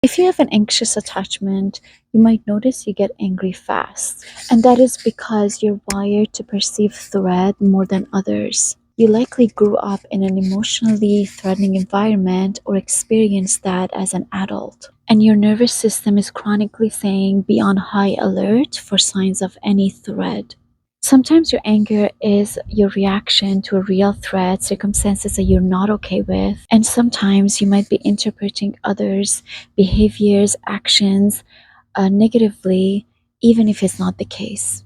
If you have an anxious attachment, you might notice you get angry fast. And that is because you're wired to perceive threat more than others. You likely grew up in an emotionally threatening environment or experienced that as an adult. And your nervous system is chronically saying be on high alert for signs of any threat. Sometimes your anger is your reaction to a real threat, circumstances that you're not okay with, and sometimes you might be interpreting others' behaviors, actions negatively, even if it's not the case,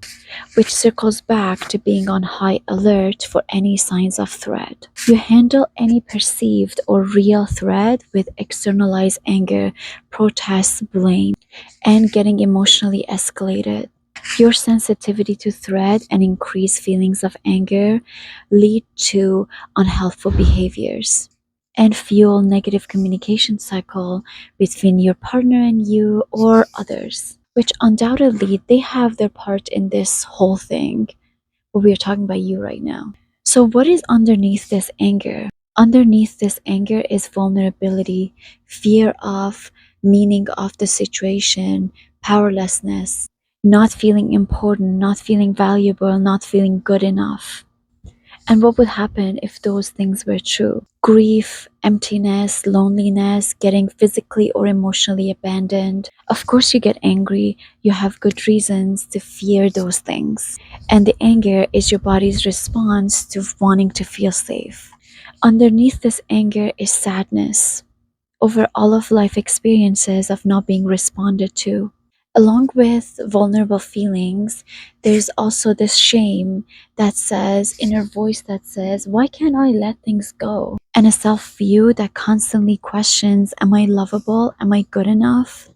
which circles back to being on high alert for any signs of threat. You handle any perceived or real threat with externalized anger, protest, blame, and getting emotionally escalated. Your sensitivity to threat and increased feelings of anger lead to unhelpful behaviors and fuel negative communication cycle between your partner and you or others, which undoubtedly they have their part in this whole thing. But we are talking about you right now. So what is underneath this anger? Underneath this anger is vulnerability, fear of, meaning of the situation, powerlessness, not feeling important, not feeling valuable, not feeling good enough. And what would happen if those things were true? Grief, emptiness, loneliness, getting physically or emotionally abandoned. Of course, you get angry. You have good reasons to fear those things. And the anger is your body's response to wanting to feel safe. Underneath this anger is sadness over all of life experiences of not being responded to. Along with vulnerable feelings, there's also this shame that says, inner voice that says, why can't I let things go? And a self view that constantly questions, am I lovable? Am I good enough?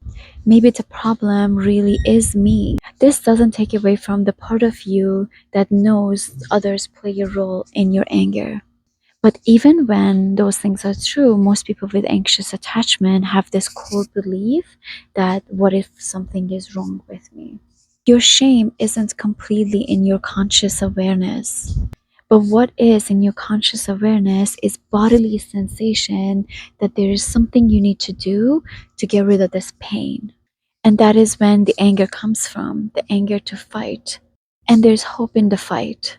Maybe the problem really is me. This doesn't take away from the part of you that knows others play a role in your anger. But even when those things are true, most people with anxious attachment have this core belief that what if something is wrong with me? Your shame isn't completely in your conscious awareness. But what is in your conscious awareness is bodily sensation that there is something you need to do to get rid of this pain. And that is when the anger comes from, the anger to fight. And there's hope in the fight.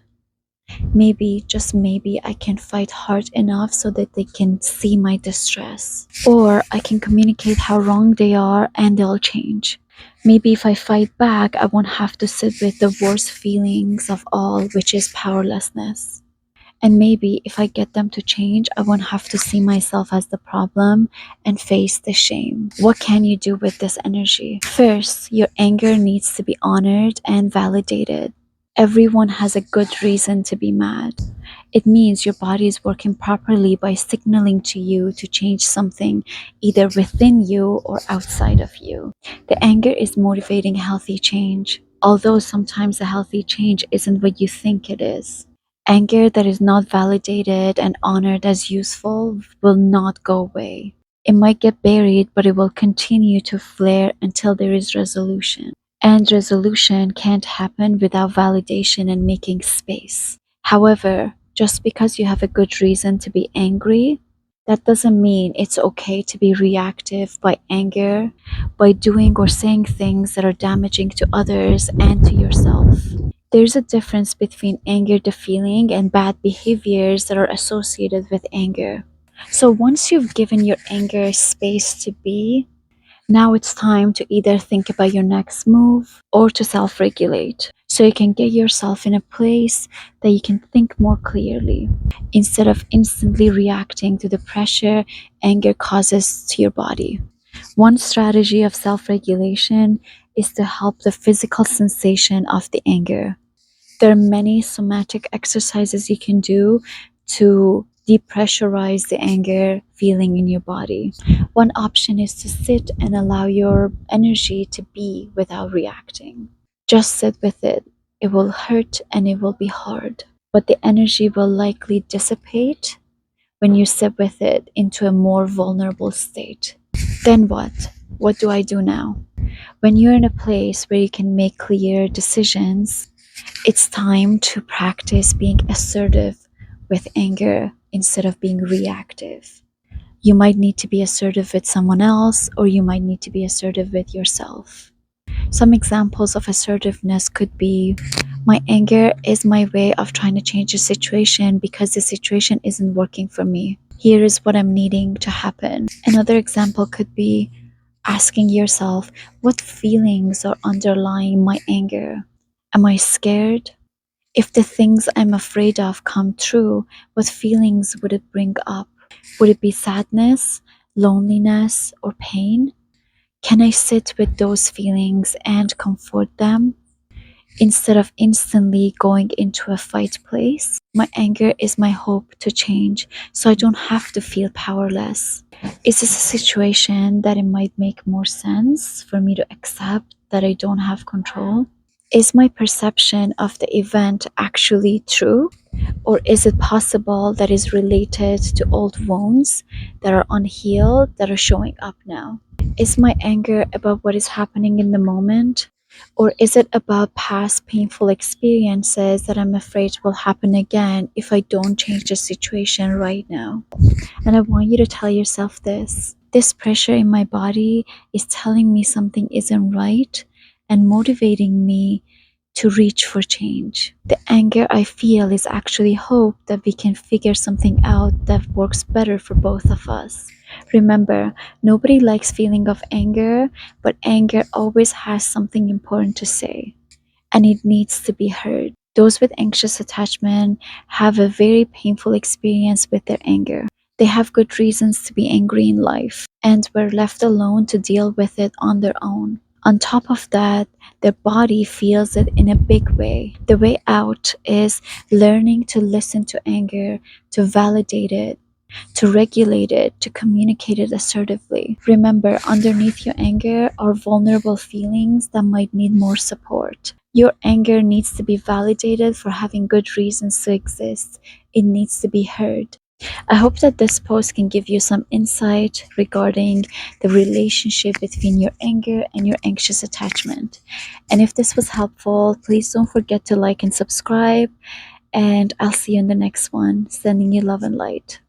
Maybe, just maybe, I can fight hard enough so that they can see my distress. Or I can communicate how wrong they are and they'll change. Maybe if I fight back, I won't have to sit with the worst feelings of all, which is powerlessness. And maybe if I get them to change, I won't have to see myself as the problem and face the shame. What can you do with this energy? First, your anger needs to be honored and validated. Everyone has a good reason to be mad. It means your body is working properly by signaling to you to change something either within you or outside of you. The anger is motivating healthy change, although sometimes a healthy change isn't what you think it is. Anger that is not validated and honored as useful will not go away. It might get buried, but it will continue to flare until there is resolution. And resolution can't happen without validation and making space. However, just because you have a good reason to be angry, that doesn't mean it's okay to be reactive by anger, by doing or saying things that are damaging to others and to yourself. There's a difference between anger, the feeling, and bad behaviors that are associated with anger. So once you've given your anger space to be, now it's time to either think about your next move or to self regulate so you can get yourself in a place that you can think more clearly instead of instantly reacting to the pressure anger causes to your body. One strategy of self regulation is to help the physical sensation of the anger. There are many somatic exercises you can do to depressurize the anger feeling in your body. One option is to sit and allow your energy to be without reacting. Just sit with it. It will hurt and it will be hard, but the energy will likely dissipate when you sit with it into a more vulnerable state. Then what? What do I do now? When you're in a place where you can make clear decisions, it's time to practice being assertive with anger instead of being reactive. You might need to be assertive with someone else, or you might need to be assertive with yourself. Some examples of assertiveness could be, my anger is my way of trying to change the situation because the situation isn't working for me. Here is what I'm needing to happen. Another example could be asking yourself, what feelings are underlying my anger? Am I scared? If the things I'm afraid of come true, what feelings would it bring up? Would it be sadness, loneliness, or pain? Can I sit with those feelings and comfort them instead of instantly going into a fight place? My anger is my hope to change so I don't have to feel powerless. Is this a situation that it might make more sense for me to accept that I don't have control? Is my perception of the event actually true? Or is it possible that is related to old wounds that are unhealed that are showing up now? Is my anger about what is happening in the moment? Or is it about past painful experiences that I'm afraid will happen again if I don't change the situation right now? And I want you to tell yourself this. This pressure in my body is telling me something isn't right and motivating me to reach for change. The anger I feel is actually hope that we can figure something out that works better for both of us. Remember, nobody likes feeling of anger, but anger always has something important to say, and it needs to be heard. Those with anxious attachment have a very painful experience with their anger. They have good reasons to be angry in life and were left alone to deal with it on their own. On top of that, their body feels it in a big way. The way out is learning to listen to anger, to validate it, to regulate it, to communicate it assertively. Remember, underneath your anger are vulnerable feelings that might need more support. Your anger needs to be validated for having good reasons to exist. It needs to be heard. I hope that this post can give you some insight regarding the relationship between your anger and your anxious attachment. And if this was helpful, please don't forget to like and subscribe. And I'll see you in the next one. Sending you love and light.